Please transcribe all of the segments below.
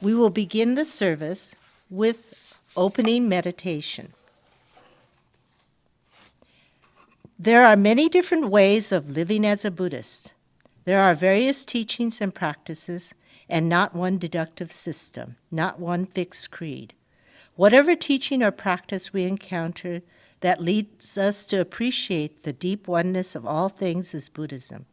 We will begin the service with opening meditation. There are many different ways of living as a Buddhist. There are various teachings and practices, and not one deductive system, not one fixed creed. Whatever teaching or practice we encounter that leads us to appreciate the deep oneness of all things is Buddhism.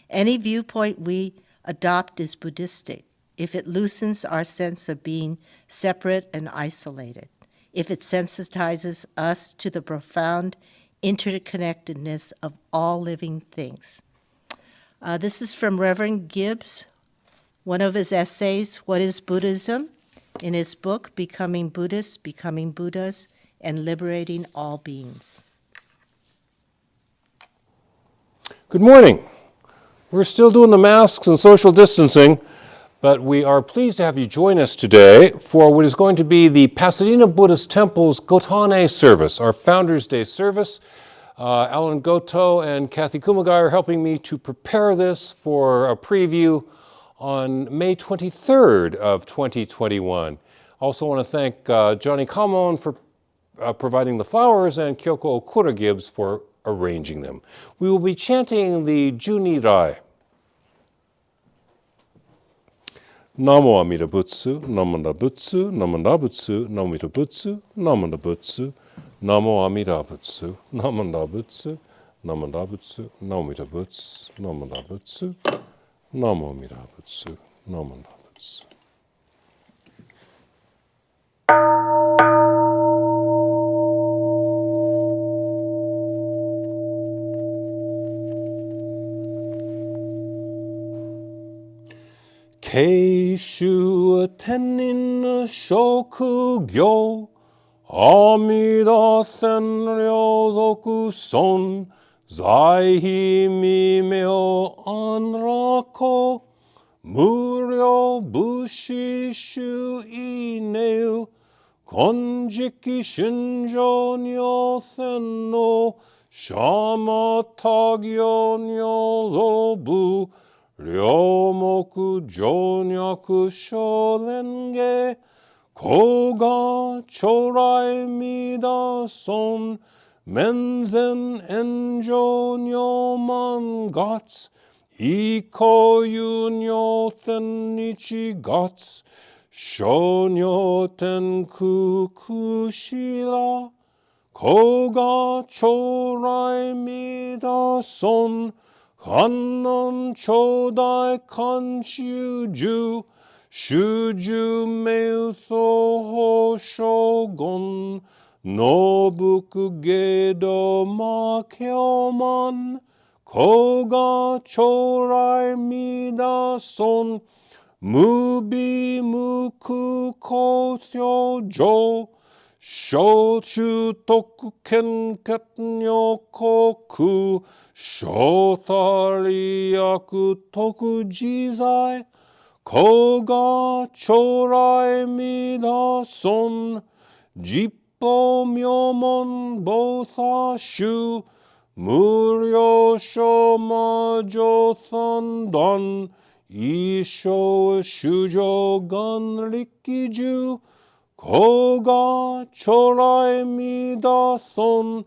Any viewpoint we adopt is Buddhistic if it loosens our sense of being separate and isolated, if it sensitizes us to the profound interconnectedness of all living things. This is from Reverend Gibbs, one of his essays, What is Buddhism?, in his book, Becoming Buddhists, Becoming Buddhas, and Liberating All Beings. Good morning. We're still doing the masks and social distancing, but we are pleased to have you join us today for what is going to be the Pasadena Buddhist Temple's Gotane service, our Founders Day service. Alan Goto and Kathy Kumagai are helping me to prepare this for a preview on May 23rd of 2021. Also want to thank Johnny Kamon for providing the flowers and Kyoko Okura Gibbs for arranging them. We will be chanting the Junirai. Namo Amida Butsu, Namanda Butsu, Namanda Butsu, Namida Butsu, Namanda Butsu, Namo Amida Butsu, Namanda Butsu, Namanda Butsu, Namida Butsu, Namanda Butsu, Namo Amida Butsu, Namanda Butsu. Keishu tenin shokugyo Amida senryo zoku son Zaihi mimeo anrako Muryo bushi shu ineu Konjiki shinjo nyo senno Shama tagyo nyo zobu Ryomoku jonyaku shorenge Koga chorai mida son Menzen enjo nyoman gats Iko yunyo ten ichi gats Shonyo ten kukushira Koga chorai mida son Kannon chodai kanshuju Shuju meuso ho shogun Nobuku gedo makyoman Koga chorai mida son Mubi muku kosyo jo Shochu toku kenket nyokoku Shotari yaku toku jizai Koga chorai mida son Jippo myomon botha shu Muryo shoma josandan Isho shujo gan rikiju Koga chorai mida son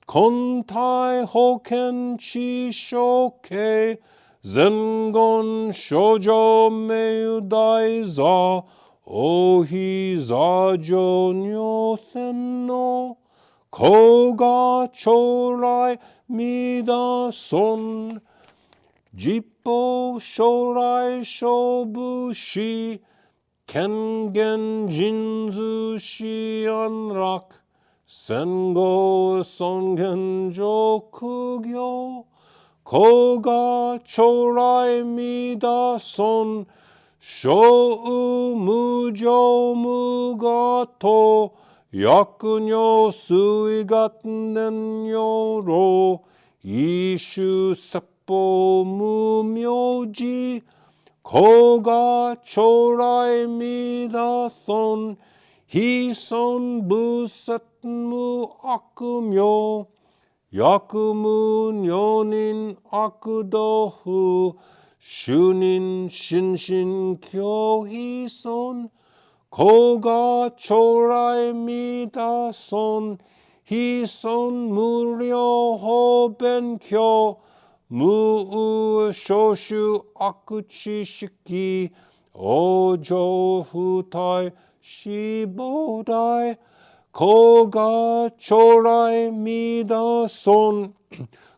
Kontai hoken chi shoke Zengon shoujo meu daiza Ohi zajo nyo senno Koga chorai mida son Jippo shorai shobushi Kengen jinzu shi anrak Sengo songen jokugyo Koga chorai mida son Shou mujo mugato Yakunyo suigatten yoro Ishu seppo mumyoji Koga chorai mida son Hison buset mu akumyo Yakumu nyonin akudohu Shunin shinshin kyo hison Koga chorai mida son, hi son muryo ho benkyo, mu shoshu akuchi shiki, ojo futai shibodai, koga chorai mida son,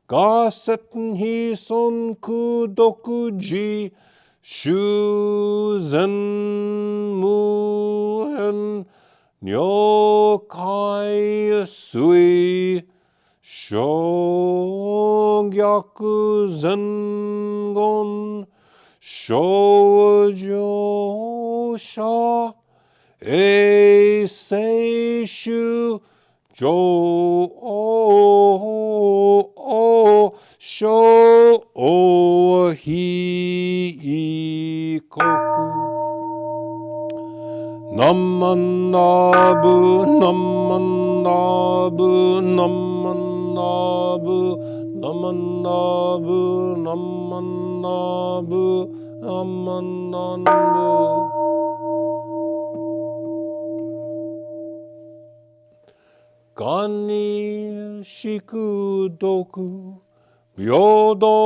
ga setten hi son kudoku ji, shu zen mu en nyokai sui, shogyaku zen gon, shoujo sha, seishu jo o sho o hi koku. Namannabu, namannabu, namannabu, namannabu, namannabu, namannabu. Gani shikudoku, byodo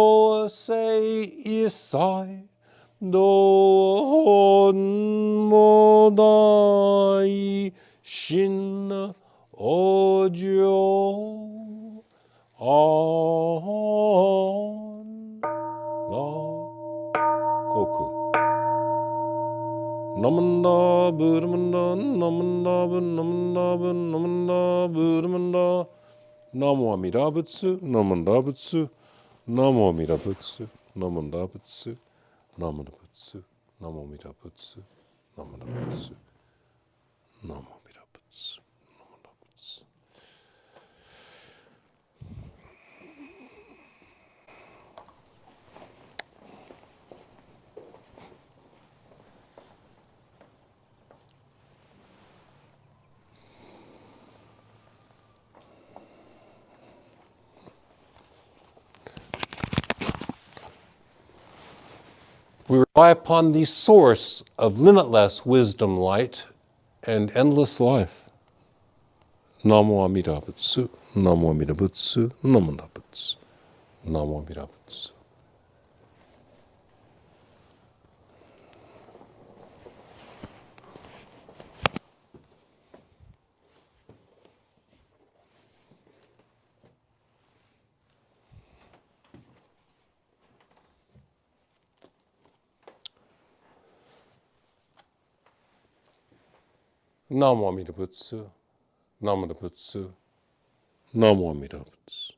sei isai, don modai shin ojo on la koku. Namanda Buddhamanda, Namanda Namanda Namanda Buddhamanda, Namo Amida Butsu, Namanda Butsu, Namo Amida Butsu, Namanda Butsu, Namanda Butsu, Namo Amida Butsu, Namanda Butsu, Namo Amida Butsu, Namanda Butsu. We rely upon the source of limitless wisdom, light, and endless life. Namo Amida Butsu, Namo Amida Butsu, Namo Amida Butsu, Namo Amida Butsu. Namo Amida Butsu, Namo Amida Butsu, Namo Amida Butsu.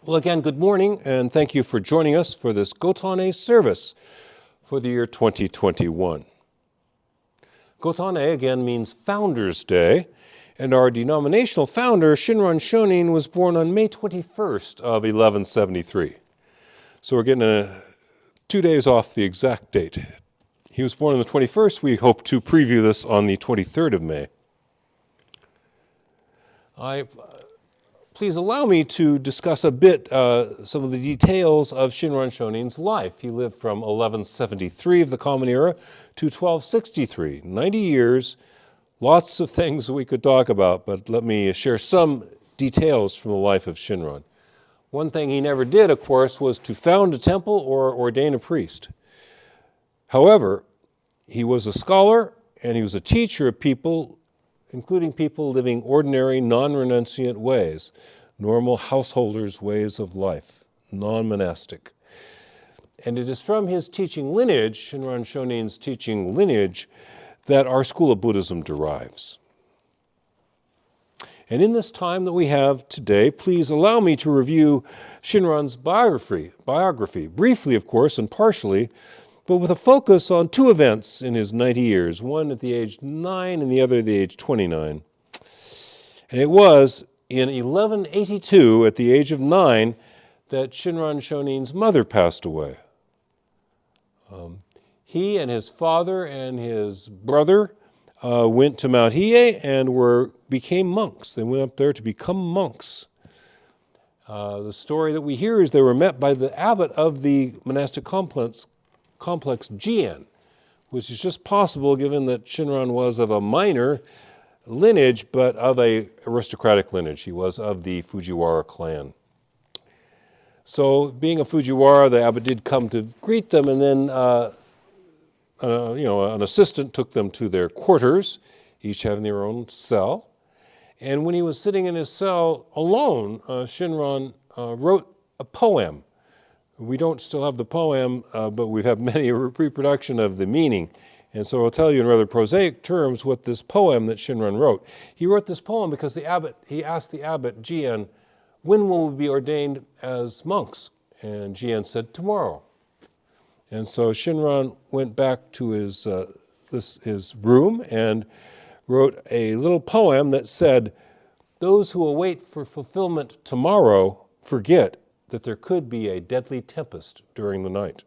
Well, again, good morning, and thank you for joining us for this Gotane service for the year 2021. Gotane, again, means Founders' Day, and our denominational founder, Shinran Shonin, was born on May 21st of 1173. So we're getting 2 days off the exact date. He was born on the 21st. We hope to preview this on the 23rd of May. Please allow me to discuss a bit some of the details of Shinran Shonin's life. He lived from 1173 of the Common Era to 1263, 90 years, lots of things we could talk about, but let me share some details from the life of Shinran. One thing he never did, of course, was to found a temple or ordain a priest. However, he was a scholar and he was a teacher of people, including people living ordinary, non-renunciant ways, normal householders' ways of life, non-monastic. And it is from his teaching lineage, Shinran Shonin's teaching lineage, that our school of Buddhism derives. And in this time that we have today, please allow me to review Shinran's biography, briefly, of course, and partially, but with a focus on two events in his 90 years, one at the age 9 and the other at the age 29. And it was in 1182, at the age of 9, that Shinran Shonin's mother passed away. He and his father and his brother went to Mount Hiei and became monks. They went up there to become monks. The story that we hear is they were met by the abbot of the monastic complex Jian, which is just possible given that Shinran was of a minor lineage, but of a aristocratic lineage. He was of the Fujiwara clan. So being a Fujiwara, the abbot did come to greet them, and then an assistant took them to their quarters, each having their own cell. And when he was sitting in his cell alone, Shinran wrote a poem. We don't still have the poem, but we have many reproduction of the meaning. And so I'll tell you in rather prosaic terms what this poem that Shinran wrote. He wrote this poem because he asked the abbot, Jian, when will we be ordained as monks? And Jian said, tomorrow. And so Shinran went back to his room and wrote a little poem that said, those who await for fulfillment tomorrow forget that there could be a deadly tempest during the night.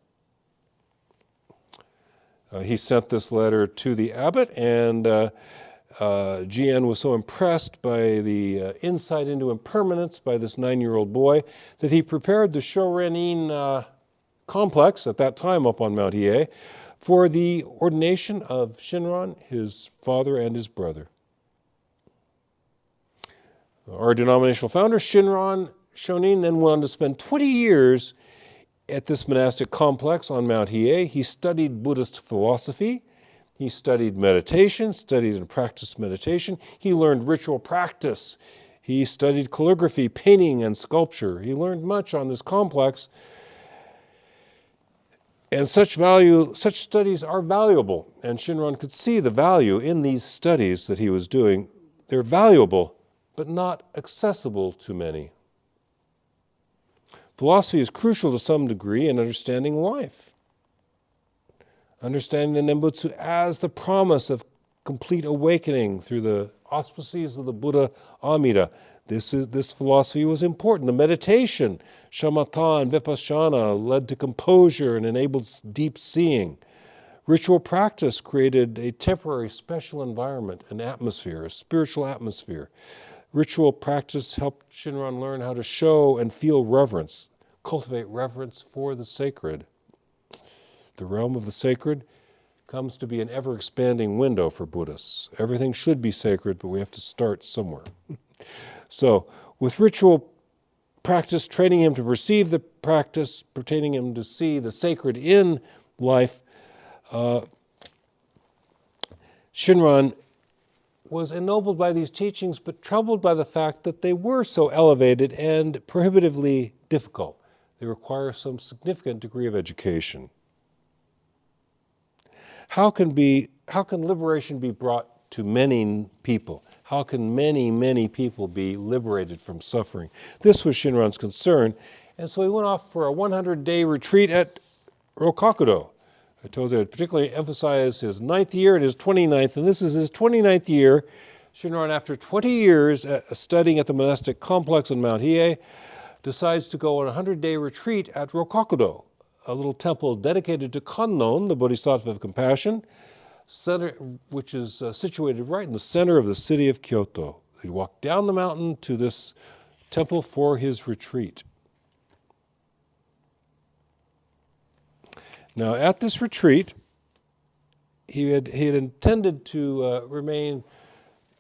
He sent this letter to the abbot, and Jian was so impressed by the insight into impermanence by this 9-year-old boy that he prepared the Shorenin complex at that time up on Mount Hiei for the ordination of Shinran, his father, and his brother. Our denominational founder, Shinran Shonin, then went on to spend 20 years at this monastic complex on Mount Hiei. He studied Buddhist philosophy. He studied meditation, studied and practiced meditation. He learned ritual practice. He studied calligraphy, painting, and sculpture. He learned much on this complex. And such studies are valuable. And Shinran could see the value in these studies that he was doing. They're valuable, but not accessible to many. Philosophy is crucial to some degree in understanding life. Understanding the Nembutsu as the promise of complete awakening through the auspices of the Buddha Amida. This philosophy was important. The meditation, shamatha and vipassana, led to composure and enabled deep seeing. Ritual practice created a temporary special environment, an atmosphere, a spiritual atmosphere. Ritual practice helped Shinran learn how to show and feel reverence, cultivate reverence for the sacred. The realm of the sacred comes to be an ever-expanding window for Buddhists. Everything should be sacred, but we have to start somewhere. So, with ritual practice training him to perceive the practice, pertaining him to see the sacred in life, Shinran was ennobled by these teachings, but troubled by the fact that they were so elevated and prohibitively difficult. They require some significant degree of education. How can liberation be brought to many people? How can many, many people be liberated from suffering? This was Shinran's concern, and so he went off for a 100-day retreat at Rokakudo. I told you I'd particularly emphasize his 9th year and his 29th, and this is his 29th year. Shinran, after 20 years studying at the monastic complex on Mount Hiei, decides to go on a 100-day retreat at Rokakudo, a little temple dedicated to Kannon, the Bodhisattva of Compassion, which is situated right in the center of the city of Kyoto. He walked down the mountain to this temple for his retreat. Now, at this retreat, he had intended to remain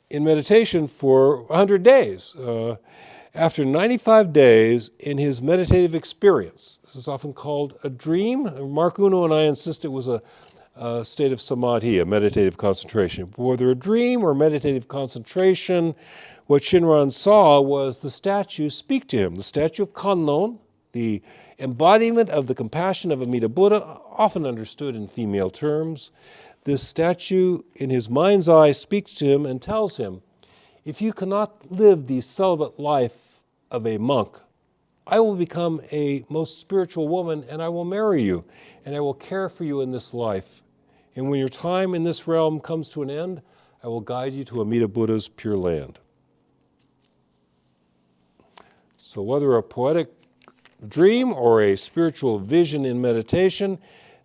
in meditation for 100 days. After 95 days in his meditative experience, this is often called a dream. Mark Uno and I insist it was a state of samadhi, a meditative concentration. Whether a dream or meditative concentration, what Shinran saw was the statue speak to him. The statue of Kannon, the embodiment of the compassion of Amida Buddha, often understood in female terms. This statue, in his mind's eye, speaks to him and tells him, if you cannot live the celibate life of a monk, I will become a most spiritual woman and I will marry you and I will care for you in this life. And when your time in this realm comes to an end, I will guide you to Amida Buddha's Pure Land. So whether a poetic dream or a spiritual vision in meditation,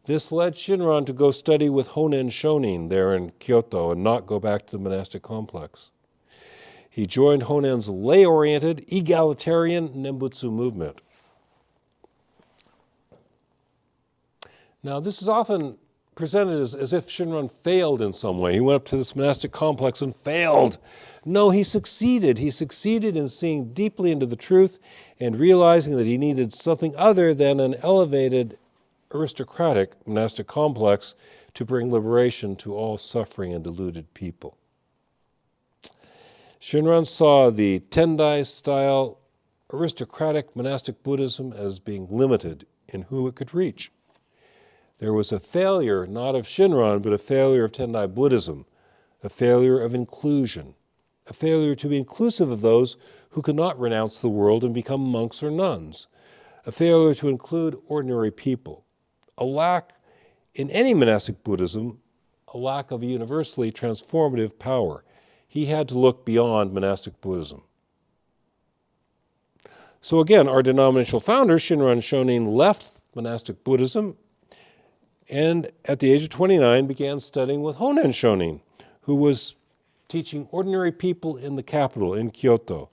this led Shinran to go study with Shinran Shonin there in Kyoto and not go back to the monastic complex. He joined Honen's lay-oriented, egalitarian Nembutsu movement. Now, this is often presented as if Shinran failed in some way. He went up to this monastic complex and failed. No, he succeeded. He succeeded in seeing deeply into the truth and realizing that he needed something other than an elevated aristocratic monastic complex to bring liberation to all suffering and deluded people. Shinran saw the Tendai-style aristocratic monastic Buddhism as being limited in who it could reach. There was a failure, not of Shinran, but a failure of Tendai Buddhism, a failure of inclusion, a failure to be inclusive of those who could not renounce the world and become monks or nuns, a failure to include ordinary people, a lack in any monastic Buddhism, a lack of a universally transformative power. He had to look beyond monastic Buddhism. So again, our denominational founder, Shinran Shonin, left monastic Buddhism and at the age of 29 began studying with Honen Shonin, who was teaching ordinary people in the capital, in Kyoto,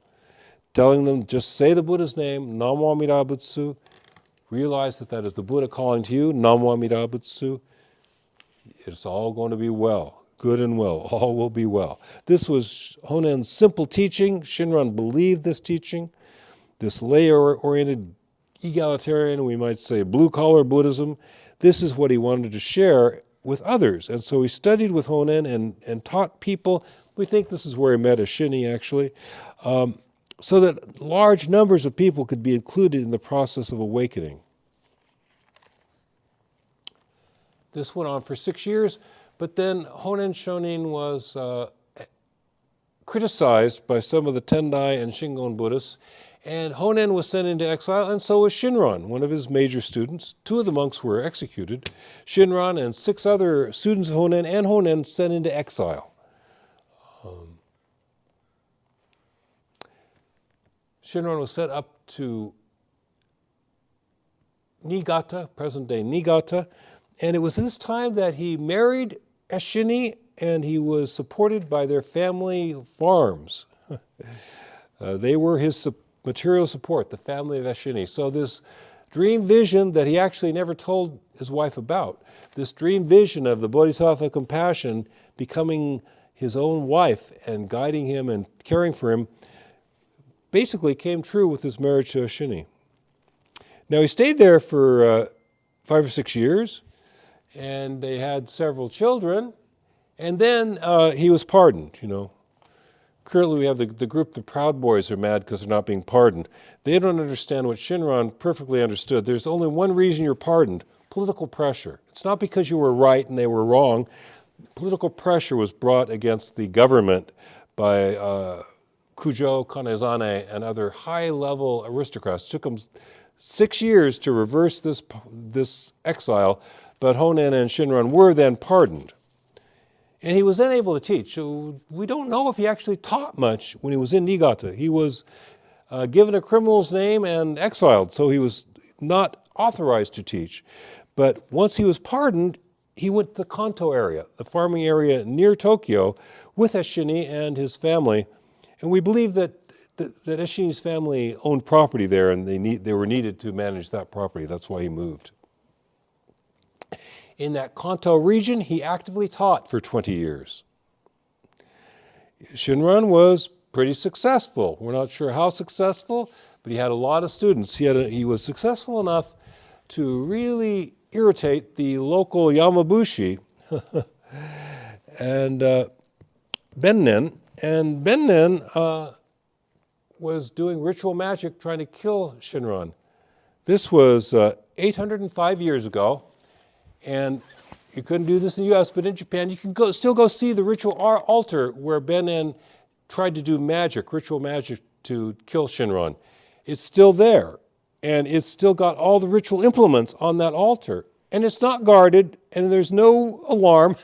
telling them just say the Buddha's name, Namo Amida Butsu, realize that that is the Buddha calling to you, Namo Amida Butsu. It's all going to be well, good and well, all will be well. This was Honen's simple teaching. Shinran believed this teaching, this lay-oriented, egalitarian, we might say blue-collar Buddhism. This is what he wanted to share with others. And so he studied with Honen and taught people. We think this is where he met Ashini, actually, so that large numbers of people could be included in the process of awakening. This went on for 6 years, but then Honen Shonin was criticized by some of the Tendai and Shingon Buddhists, and Honen was sent into exile, and so was Shinran, one of his major students. 2 of the monks were executed. Shinran and 6 other students of Honen and Honen sent into exile. Shinran was sent up to Niigata, present-day Niigata, and it was this time that he married Ashini, and he was supported by their family farms. They were his material support, the family of Ashini. So this dream vision that he actually never told his wife about, this dream vision of the Bodhisattva compassion becoming his own wife and guiding him and caring for him, basically came true with his marriage to Ashini. Now he stayed there for 5 or 6 years, and they had several children, and then he was pardoned, you know. Currently we have the group, the Proud Boys, are mad because they're not being pardoned. They don't understand what Shinran perfectly understood. There's only one reason you're pardoned: political pressure. It's not because you were right and they were wrong. Political pressure was brought against the government by Kujo, Kanezane, and other high-level aristocrats. It took them 6 years to reverse this exile, but Honen and Shinran were then pardoned. And he was then able to teach. So we don't know if he actually taught much when he was in Niigata. He was given a criminal's name and exiled, so he was not authorized to teach. But once he was pardoned, he went to the Kanto area, the farming area near Tokyo, with Ashini and his family. And we believe that Ashini's family owned property there, and they were needed to manage that property. That's why he moved. In that Kanto region, he actively taught for 20 years. Shinran was pretty successful. We're not sure how successful, but he had a lot of students. He was successful enough to really irritate the local Yamabushi and Bennen. And Bennen was doing ritual magic trying to kill Shinran. This was 805 years ago. And you couldn't do this in the U.S., but in Japan, you can still go see the ritual altar where Bennen tried to do magic, ritual magic, to kill Shinran. It's still there, and it's still got all the ritual implements on that altar. And it's not guarded, and there's no alarm.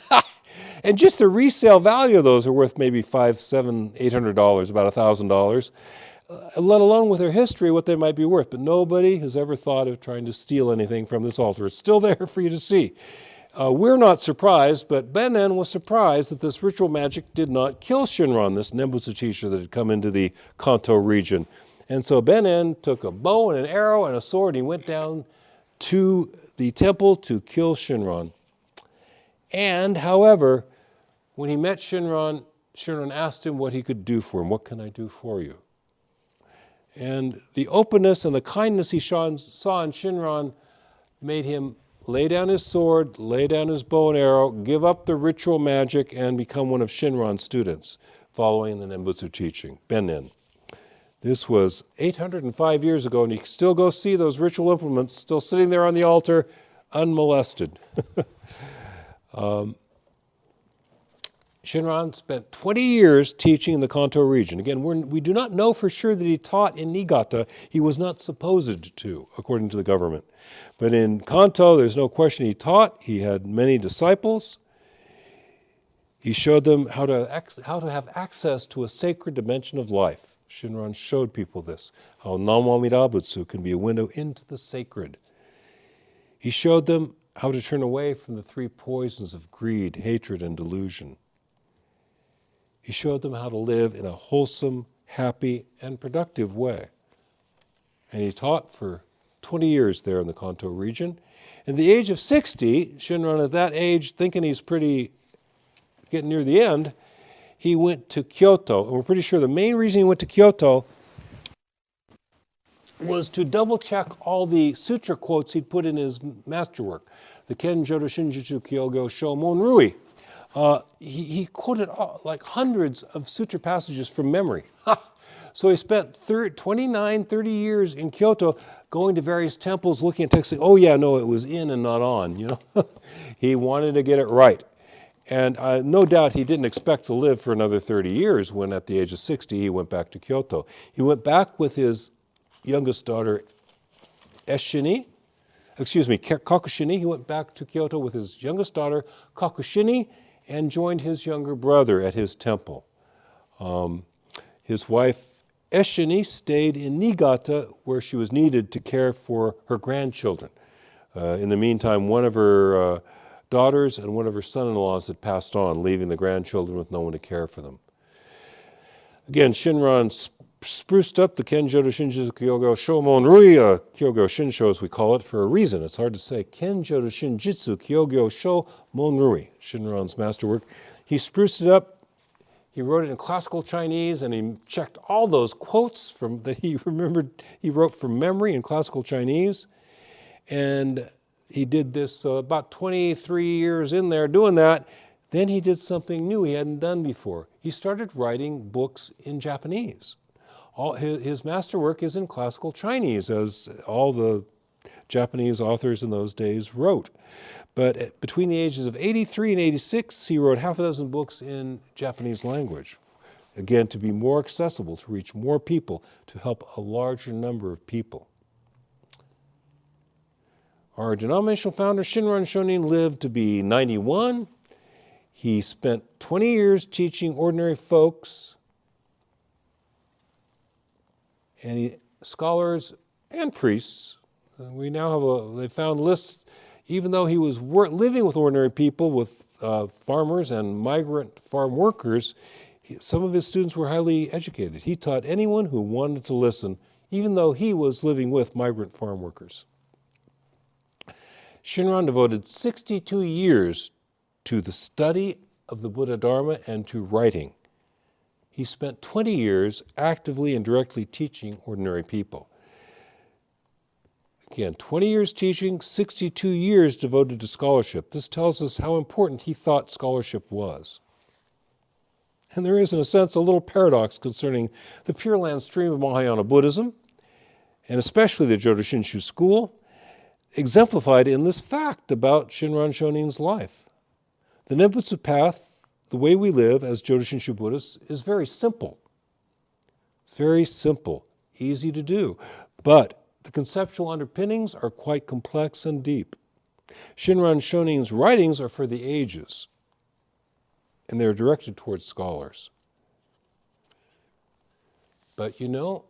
And just the resale value of those are worth maybe $500, $700, $800, about $1,000, let alone with their history what they might be worth. But nobody has ever thought of trying to steal anything from this altar. It's still there for you to see. We're not surprised, but Bennen was surprised that this ritual magic did not kill Shinran, this Nembutsu teacher that had come into the Kanto region. And so Bennen took a bow and an arrow and a sword, and he went down to the temple to kill Shinran. And, however, when he met Shinran, Shinran asked him what he could do for him. What can I do for you? And the openness and the kindness he saw in Shinran made him lay down his sword, lay down his bow and arrow, give up the ritual magic, and become one of Shinran's students, following the Nembutsu teaching, Bennen. This was 805 years ago, and you can still go see those ritual implements still sitting there on the altar, unmolested. Shinran spent 20 years teaching in the Kanto region. Again, we do not know for sure that he taught in Niigata. He was not supposed to, according to the government. But in Kanto, there's no question he taught. He had many disciples. He showed them how to have access to a sacred dimension of life. Shinran showed people this, how Namwa Mirabutsu can be a window into the sacred. He showed them how to turn away from the three poisons of greed, hatred, and delusion. He showed them how to live in a wholesome, happy, and productive way. And he taught for 20 years there in the Kanto region. At the age of 60, Shinran at that age, thinking he's getting near the end, he went to Kyoto. And we're pretty sure the main reason he went to Kyoto was to double-check all the sutra quotes he'd put in his masterwork, the Kenjodo Shinjutsu Kyogyo Sho Monrui. He quoted like hundreds of sutra passages from memory. So he spent 30 years in Kyoto going to various temples, looking at texts, saying, oh yeah, no, it was in and not on, you know. He wanted to get it right. And no doubt he didn't expect to live for another 30 years when at the age of 60 he went back to Kyoto. He went back with his youngest daughter, Kakushini. He went back to Kyoto with his youngest daughter, Kakushini, and joined his younger brother at his temple. His wife, Eshini, stayed in Niigata where she was needed to care for her grandchildren. In the meantime, one of her daughters and one of her son-in-laws had passed on, leaving the grandchildren with no one to care for them. Again, Shinran spruced up the Kenjodo Shinjutsu Kyogyo Sho Monrui, Kyogyo Shinsho as we call it, for a reason. It's hard to say. Kenjodo Shinjutsu Kyogyo Sho Monrui, Shinran's masterwork. He spruced it up. He wrote it in classical Chinese, and he checked all those quotes that he remembered he wrote from memory in classical Chinese. And he did this about 23 years in there doing that. Then he did something new he hadn't done before. He started writing books in Japanese. His masterwork is in classical Chinese, as all the Japanese authors in those days wrote. But between the ages of 83 and 86, he wrote half a dozen books in Japanese language. Again, to be more accessible, to reach more people, to help a larger number of people. Our denominational founder, Shinran Shonin, lived to be 91. He spent 20 years teaching ordinary folks, and scholars and priests. We now have they found lists, even though he was living with ordinary people, with farmers and migrant farm workers, some of his students were highly educated. He taught anyone who wanted to listen, even though he was living with migrant farm workers. Shinran devoted 62 years to the study of the Buddha Dharma and to writing. He spent 20 years actively and directly teaching ordinary people. Again, 20 years teaching, 62 years devoted to scholarship. This tells us how important he thought scholarship was. And there is, in a sense, a little paradox concerning the Pure Land stream of Mahayana Buddhism, and especially the Jodo Shinshu school, exemplified in this fact about Shinran Shonin's life. The Nembutsu path, the way we live as Jodo Shinshu Buddhists, is very simple. It's very simple, easy to do, but the conceptual underpinnings are quite complex and deep. Shinran Shonin's writings are for the ages, and they're directed towards scholars. But you know,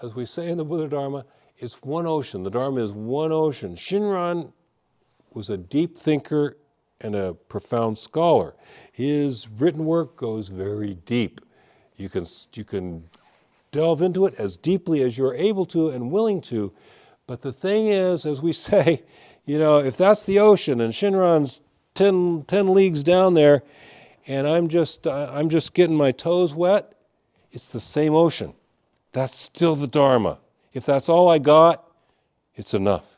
as we say in the Buddha Dharma, it's one ocean. The Dharma is one ocean. Shinran was a deep thinker and a profound scholar. His written work goes very deep. You can delve into it as deeply as you're able to and willing to. But the thing is, as we say, if that's the ocean and Shinran's 10 leagues down there, and I'm just getting my toes wet, it's the same ocean. That's still the Dharma. If that's all I got, it's enough.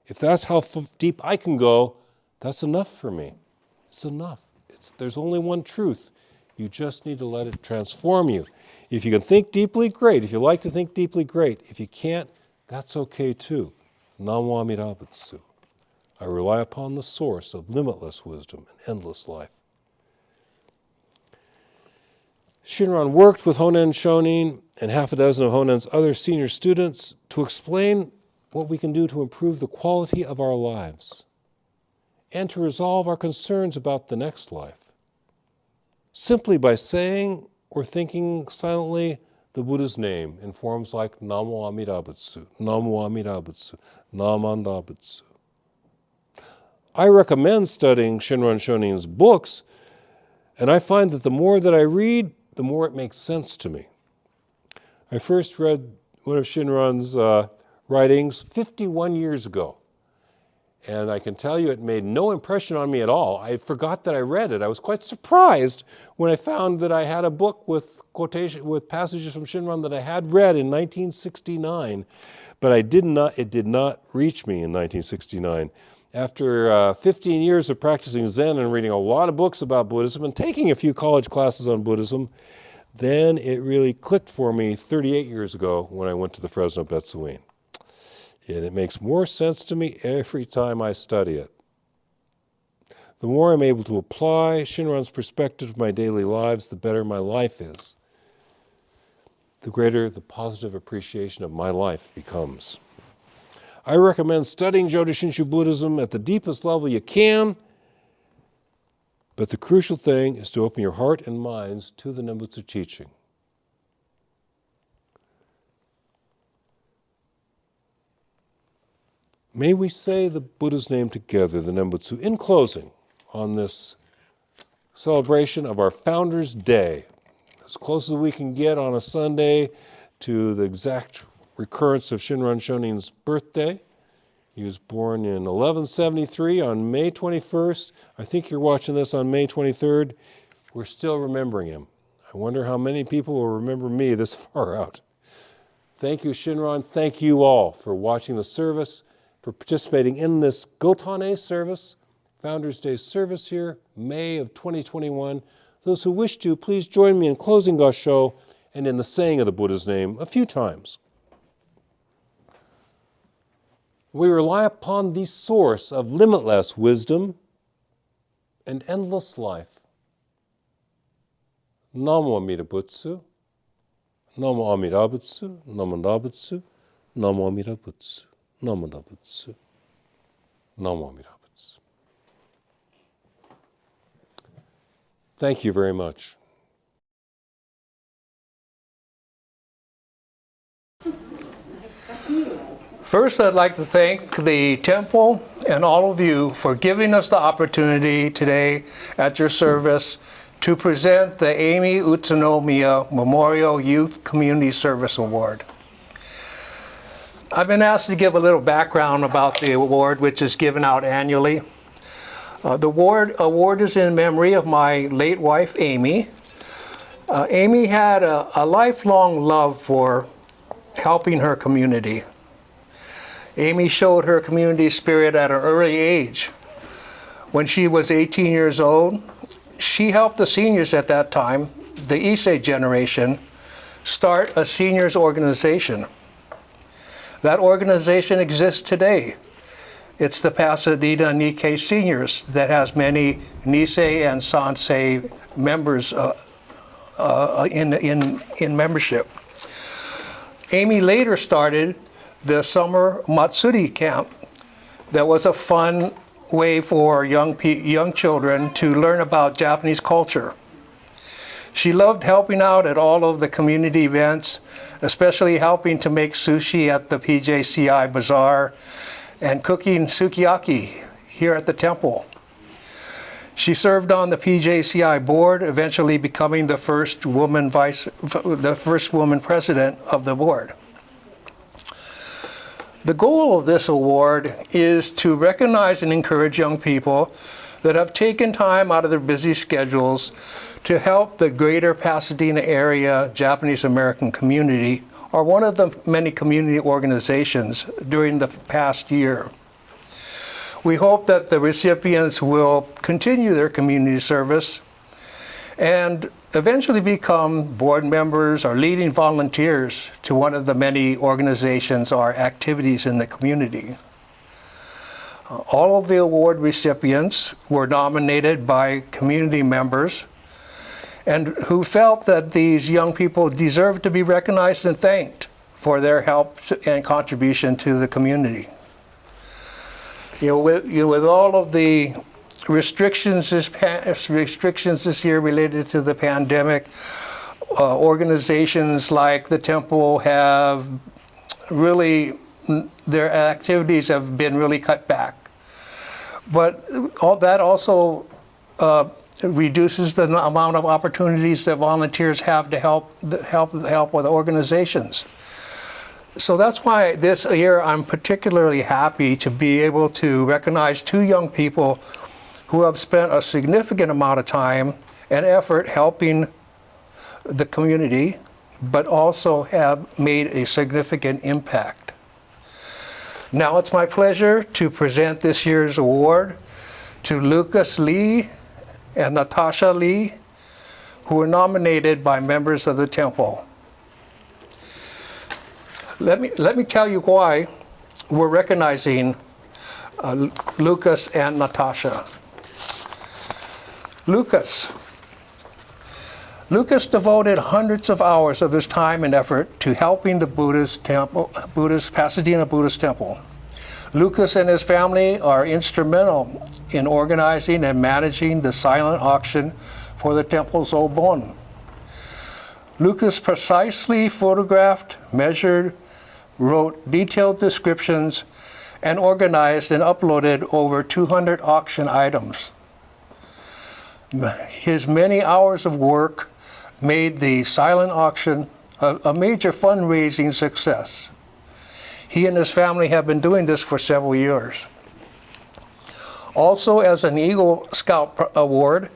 If that's how deep I can go, that's enough for me. It's enough. There's only one truth. You just need to let it transform you. If you can think deeply, great. If you like to think deeply, great. If you can't, that's okay too. Namo Amida Butsu. I rely upon the source of limitless wisdom and endless life. Shinran worked with Honen Shonin and half a dozen of Honen's other senior students to explain what we can do to improve the quality of our lives and to resolve our concerns about the next life, simply by saying or thinking silently the Buddha's name in forms like Namo Amida Butsu, Namo Amida Butsu, Namanda Butsu. I recommend studying Shinran Shonin's books, and I find that the more that I read, the more it makes sense to me. I first read one of Shinran's writings 51 years ago, and I can tell you it made no impression on me at all. I forgot that I read it. I was quite surprised when I found that I had a book with passages from Shinran that I had read in 1969, but it did not reach me in 1969. After 15 years of practicing Zen and reading a lot of books about Buddhism and taking a few college classes on Buddhism, then it really clicked for me 38 years ago when I went to the Fresno Betsuin. And it makes more sense to me every time I study it. The more I'm able to apply Shinran's perspective to my daily lives, the better my life is. The greater the positive appreciation of my life becomes. I recommend studying Jodo Shinshu Buddhism at the deepest level you can, but the crucial thing is to open your heart and minds to the Nembutsu teaching. May we say the Buddha's name together, the Nembutsu, in closing on this celebration of our Founders' Day, as close as we can get on a Sunday to the exact recurrence of Shinran Shonin's birthday. He was born in 1173 on May 21st. I think you're watching this on May 23rd. We're still remembering him. I wonder how many people will remember me this far out. Thank you, Shinran. Thank you all for watching the service, for participating in this Gotane service, Founders' Day service here, May of 2021. Those who wish to, please join me in closing Gosho and in the saying of the Buddha's name a few times. We rely upon the source of limitless wisdom and endless life. Namo Amida Butsu, Namo Amida Butsu, Namanda Butsu, Namo Amida Butsu, Namanda Butsu, Namo Amida Butsu. Thank you very much. First, I'd like to thank the temple and all of you for giving us the opportunity today at your service to present the Amy Utsunomiya Memorial Youth Community Service Award. I've been asked to give a little background about the award, which is given out annually. The award is in memory of my late wife, Amy. Amy had a lifelong love for helping her community. Amy showed her community spirit at an early age. When she was 18 years old, she helped the seniors at that time, the Issei generation, start a seniors organization. That organization exists today. It's the Pasadena Nikkei Seniors that has many Nisei and Sansei members in membership. Amy later started the summer Matsuri camp that was a fun way for young children to learn about Japanese culture. She loved helping out at all of the community events, especially helping to make sushi at the PJCI Bazaar and cooking sukiyaki here at the temple. She served on the PJCI board, eventually becoming the first woman president of the board. The goal of this award is to recognize and encourage young people that have taken time out of their busy schedules to help the greater Pasadena area Japanese American community, or one of the many community organizations during the past year. We hope that the recipients will continue their community service and eventually become board members or leading volunteers to one of the many organizations or activities in the community. All of the award recipients were nominated by community members and who felt that these young people deserved to be recognized and thanked for their help and contribution to the community. With all of the restrictions this year related to the pandemic, organizations like the temple have really, their activities have been really cut back. But all that also reduces the amount of opportunities that volunteers have to help with organizations. So that's why this year I'm particularly happy to be able to recognize two young people who have spent a significant amount of time and effort helping the community, but also have made a significant impact. Now it's my pleasure to present this year's award to Lucas Lee and Natasha Lee, who were nominated by members of the temple. Let me tell you why we're recognizing Lucas and Natasha. Lucas devoted hundreds of hours of his time and effort to helping the Pasadena Buddhist Temple. Lucas and his family are instrumental in organizing and managing the silent auction for the temple's obon. Lucas precisely photographed, measured, wrote detailed descriptions, and organized and uploaded over 200 auction items. His many hours of work made the silent auction a major fundraising success. He and his family have been doing this for several years. Also, as an Eagle Scout Award,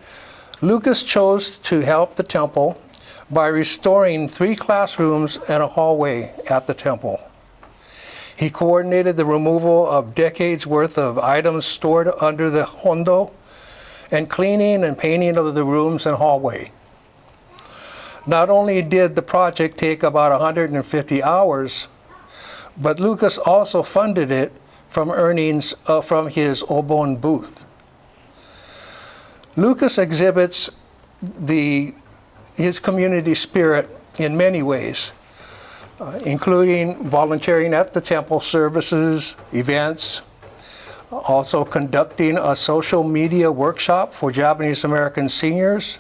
Lucas chose to help the temple by restoring 3 classrooms and a hallway at the temple. He coordinated the removal of decades worth of items stored under the hondo and cleaning and painting of the rooms and hallway. Not only did the project take about 150 hours, but Lucas also funded it from earnings from his obon booth. Lucas exhibits his community spirit in many ways, including volunteering at the temple services, events, also conducting a social media workshop for Japanese American seniors,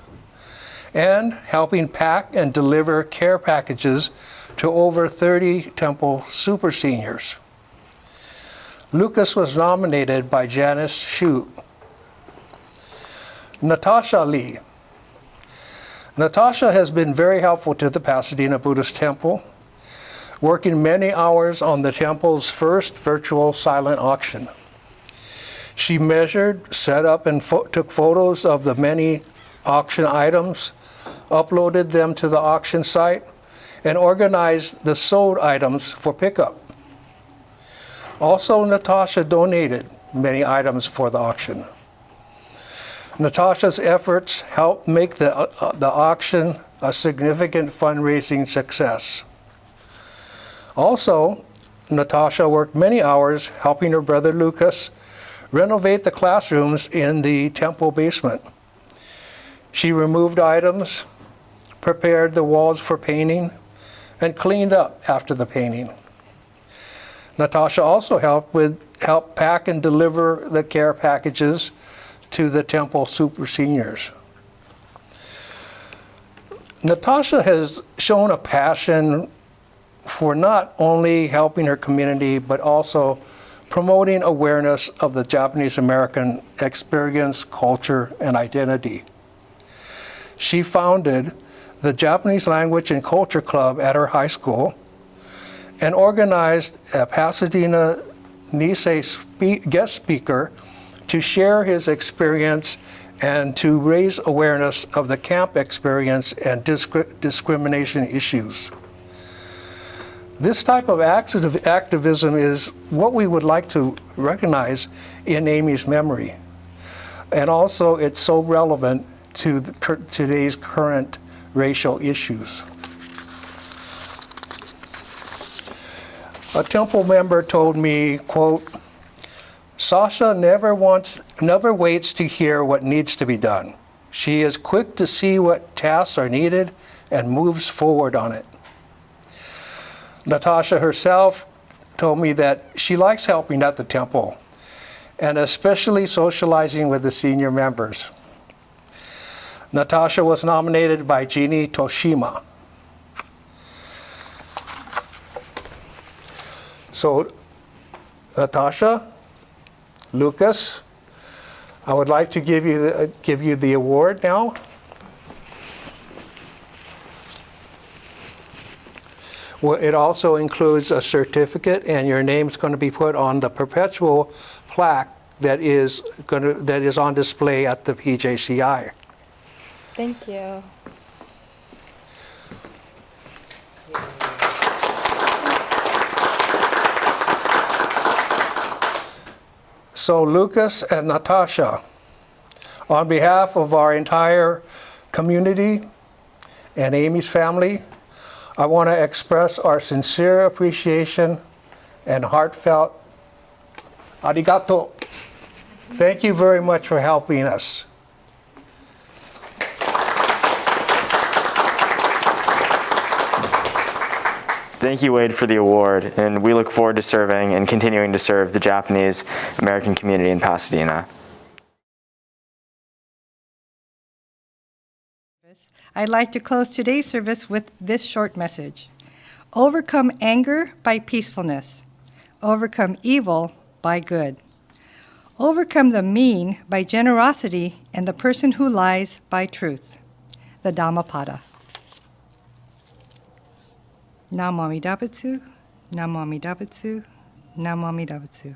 and helping pack and deliver care packages to over 30 temple super seniors. Lucas was nominated by Janice Shu. Natasha Lee. Natasha has been very helpful to the Pasadena Buddhist Temple, working many hours on the temple's first virtual silent auction. She measured, set up, and took photos of the many auction items, uploaded them to the auction site, and organized the sold items for pickup. Also, Natasha donated many items for the auction. Natasha's efforts helped make the auction a significant fundraising success. Also, Natasha worked many hours helping her brother Lucas renovate the classrooms in the temple basement. She removed items, prepared the walls for painting, and cleaned up after the painting. Natasha also helped pack and deliver the care packages to the temple super seniors. Natasha has shown a passion for not only helping her community, but also promoting awareness of the Japanese American experience, culture, and identity. She founded the Japanese Language and Culture Club at her high school and organized a Pasadena Nisei guest speaker to share his experience and to raise awareness of the camp experience and discrimination issues. This type of activism is what we would like to recognize in Amy's memory. And also, it's so relevant to today's current racial issues. A temple member told me, quote, "Sasha never waits to hear what needs to be done. She is quick to see what tasks are needed and moves forward on it." Natasha herself told me that she likes helping at the temple, and especially socializing with the senior members. Natasha was nominated by Jeannie Toshima. So, Natasha, Lucas, I would like to give you the award now. Well, it also includes a certificate, and your name's going to be put on the perpetual plaque that is on display at the PJCI. Thank you. So Lucas and Natasha, on behalf of our entire community and Amy's family, I want to express our sincere appreciation and heartfelt arigato. Thank you very much for helping us. Thank you, Wade, for the award, and we look forward to serving and continuing to serve the Japanese American community in Pasadena. I'd like to close today's service with this short message. Overcome anger by peacefulness. Overcome evil by good. Overcome the mean by generosity, and the person who lies by truth. The Dhammapada. Namo Amida Butsu, Namo Amida Butsu, Namo Amida Butsu.